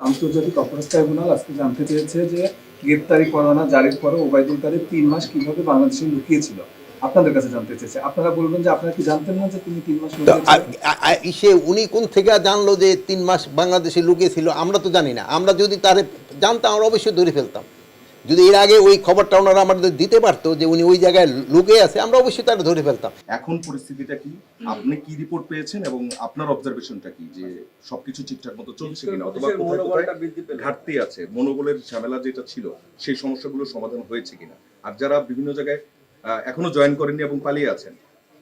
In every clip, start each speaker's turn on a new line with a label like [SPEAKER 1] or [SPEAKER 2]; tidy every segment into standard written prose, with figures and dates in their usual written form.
[SPEAKER 1] আন্তর্জাতিক অপরাধ ট্রাইব্যুনাল আজকে জানতে চেয়েছে যে গ্রেপ্তারি পরোয়ানা জারির পরে ওবায়দুল কাদের ৩ মাস কিভাবে বাংলাদেশে লুকিয়েছিল। আপনাদের কাছে জানতে চেয়েছে। আপনারা বলবেন যে আপনারা কি জানতেন না যে তিনি ৩ মাস
[SPEAKER 2] তো
[SPEAKER 1] লুকিয়েছিলেন?
[SPEAKER 2] উনি কোন থেকে জানলো যে ৩ মাস বাংলাদেশে লুকিয়েছিল? আমরা তো জানি না। আমরা যদি তারে জানতাম আমরা অবশ্যই ধরে ফেলতাম। যদি এর আগে ওই খবরটা ওনারা আমাদের দিতে পারতো যে উনি ওই জায়গায় লুকিয়ে আছে, আমরা অবশ্যই তারা ধরে ফেলতাম।
[SPEAKER 3] এখন পরিস্থিতিটা কি, আপনি কি রিপোর্ট পেয়েছেন এবং আপনার অবজারভেশনটা কি, যে সবকিছু ঠিকঠাক মতো চলছে কিনা, অথবা কোথায় কোথায় ঘাটতি আছে, মনোবলের ঝামেলা যেটা ছিল সেই সমস্যাগুলো সমাধান হয়েছে কিনা, আর যারা বিভিন্ন জায়গায় এখনো জয়েন করেননি এবং পালিয়ে আছেন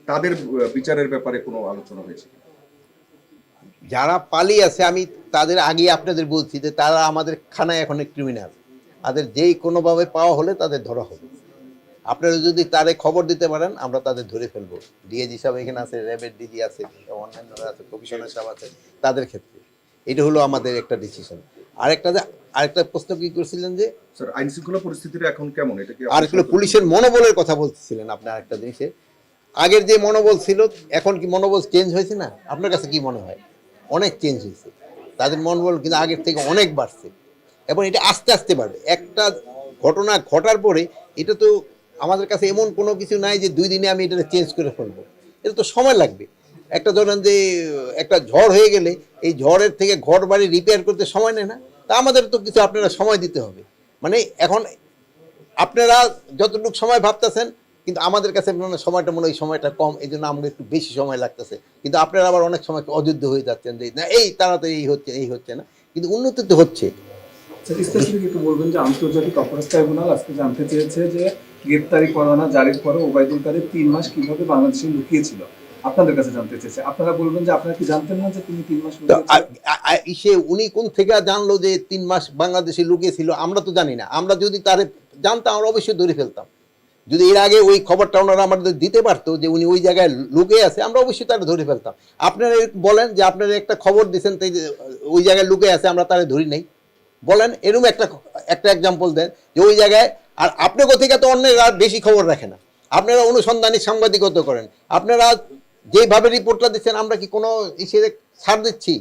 [SPEAKER 3] তাদের বিচারের ব্যাপারে কোনো আলোচনা হয়েছে কিনা?
[SPEAKER 2] যারা পালিয়ে আছে আমি তাদের আগে আপনাদের বলছি যে তারা আমাদের খানায় এখন ক্রিমিনাল। তাদের যেই কোনোভাবে পাওয়া হলে তাদের ধরা হবে। আপনারা যদি তারে খবর দিতে পারেন আমরা তাদের ধরে ফেলবো। ডিএজি সাহেব এখানে আছে, র্যাবের ডিজি আছে, অন্যান্যরা আছে, কমিশনার সাহেব আছে, তাদের ক্ষেত্রে এটা হলো আমাদের একটা ডিসিশন। আরেকটা প্রশ্ন কি করছিলেন যে
[SPEAKER 3] স্যার, আইন শৃঙ্খলা পরিস্থিতিটা এখন কেমন, এটা কি
[SPEAKER 2] আর একটু পুলিশের মনোবলের কথা বলছিলেন আপনি? আরেকটা জিনিসে আগের যে মনোবল ছিল এখন কি মনোবল চেঞ্জ হয়েছে না? আপনার কাছে কি মনে হয়? অনেক চেঞ্জ হয়েছে। তাদের মনোবল কিন্তু আগের থেকে অনেক বাড়ছে এবং এটা আস্তে আস্তে বাড়বে। একটা ঘটনা ঘটার পরে এটা তো আমাদের কাছে এমন কোনো কিছু নাই যে 2 দিনে আমি এটা চেঞ্জ করে ফেলবো। এটা তো সময় লাগবে। একটা ধরেন যে একটা ঝড় হয়ে গেলে এই ঝড়ের থেকে ঘর বাড়ি রিপেয়ার করতে সময় নেয় না? তা আমাদের তো কিছু আপনারা সময় দিতে হবে। মানে এখন আপনারা যতটুকু সময় ভাবতেছেন কিন্তু আমাদের কাছে সময়টা মনে হয় সময়টা কম, এই জন্য আমাদের একটু বেশি সময় লাগতেছে। কিন্তু আপনারা আবার অনেক সময় অযোগ্য হয়ে যাচ্ছেন যে না এই তাড়াতাড়ি এই হচ্ছে না, কিন্তু উন্নতি তো হচ্ছে।
[SPEAKER 1] স্পেসিফিক একটু বলবেন যে আন্তর্জাতিক অপরাধ ট্রাইব্যুনাল আজকে জানতে চেয়েছে যে গ্রেপ্তারি পরোয়ানা জারির পরে ওবায়দুল কাদের ৩ মাস কিভাবে বাংলাদেশে লুকিয়েছিল। আপনাদের কাছে জানতে চেয়েছে। আপনারা বলবেন যে আপনারা কি জানতেন না যে তিনি ৩ মাস লুকিয়েছিলেন?
[SPEAKER 2] উনি কোন থেকে জানলো যে 3 মাস বাংলাদেশে লুকিয়েছিল? আমরা তো জানি না। আমরা যদি তারে জানতাম আমরা অবশ্যই ধরে ফেলতাম। যদি এর আগে ওই খবরটা ওনারা আমাদের দিতে পারতো যে উনি ওই জায়গায় লুকিয়ে আছে, আমরা অবশ্যই তারা ধরে ফেলতাম। আপনারা বলেন যে আপনারা একটা খবর দিচ্ছেন তাই ওই জায়গায় লুকিয়ে আছে, আমরা তারা ধরি নাই। বলেন এরকম একটা এক্সাম্পল দেন যে ওই জায়গায়। আর আপনার থেকে তো অন্যের আর বেশি খবর রাখে না। আপনারা অনুসন্ধানী সাংবাদিকতা করেন। আপনারা যেভাবে রিপোর্টটা দিচ্ছেন আমরা কি কোনো ইসে ছাড় দিচ্ছি?